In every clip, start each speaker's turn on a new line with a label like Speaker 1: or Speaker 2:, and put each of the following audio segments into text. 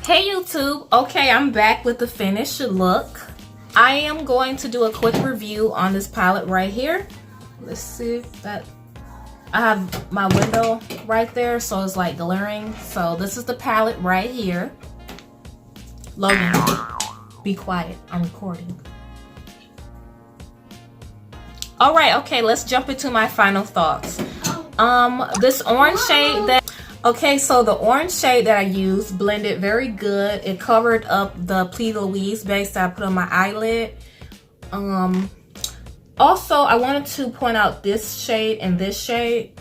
Speaker 1: Hey YouTube, okay, I'm back with the finished look. I am going to do a quick review on this palette right here. Let's see if that, I have my window right there, so it's like glaring. So this is the palette right here. Logan, be quiet, I'm recording. All right, okay, let's jump into my final thoughts. This orange shade that, okay, so the orange shade that I used blended very good. It covered up the Plis Louise base that I put on my eyelid. Also, I wanted to point out this shade and this shade.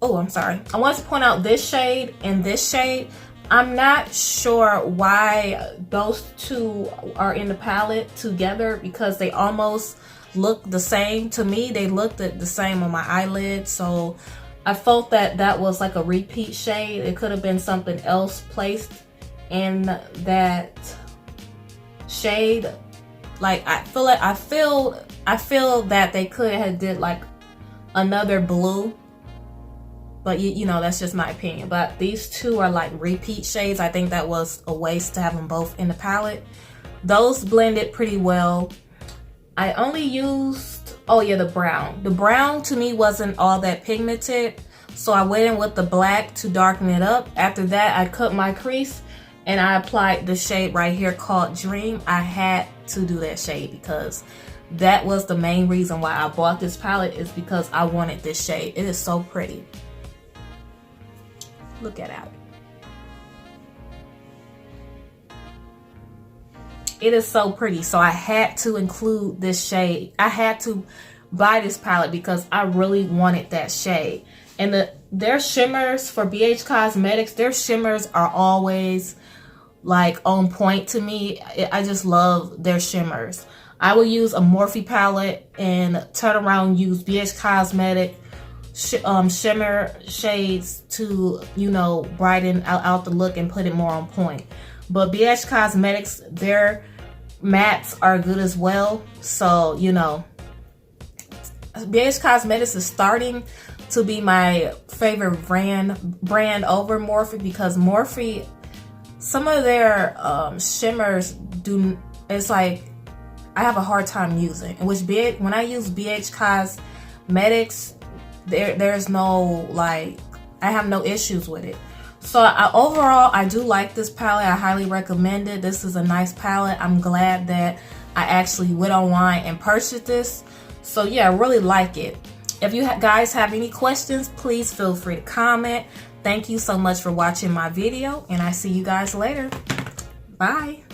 Speaker 1: Oh, I'm sorry. I wanted to point out this shade and this shade. I'm not sure why those two are in the palette together because they almost look the same to me. They looked the same on my eyelid, so I felt that that was like a repeat shade. It could have been something else placed in that shade. Like I feel that they could have did like another blue, but you know, that's just my opinion. But these two are like repeat shades. I think that was a waste to have them both in the palette. Those blended pretty well. I only used, oh yeah, the brown. The brown to me wasn't all that pigmented, so I went in with the black to darken it up. After that, I cut my crease and I applied the shade right here called Dream. I had to do that shade because that was the main reason why I bought this palette, is because I wanted this shade. It is so pretty. Look at it. It is so pretty, so I had to include this shade. I had to buy this palette because I really wanted that shade. And their shimmers for BH Cosmetics, their shimmers are always like on point to me. I just love their shimmers. I will use a Morphe palette and turn around and use BH Cosmetic shimmer shades to, you know, brighten out the look and put it more on point. But BH Cosmetics, their mattes are good as well. So, you know, BH Cosmetics is starting to be my favorite brand over Morphe, because Morphe, some of their shimmers it's like I have a hard time using. Which when I use BH Cosmetics, there's no, like, I have no issues with it. So overall, I do like this palette. I highly recommend it. This is a nice palette. I'm glad that I actually went online and purchased this. So yeah, I really like it. If you guys have any questions, please feel free to comment. Thank you so much for watching my video, and I see you guys later. Bye.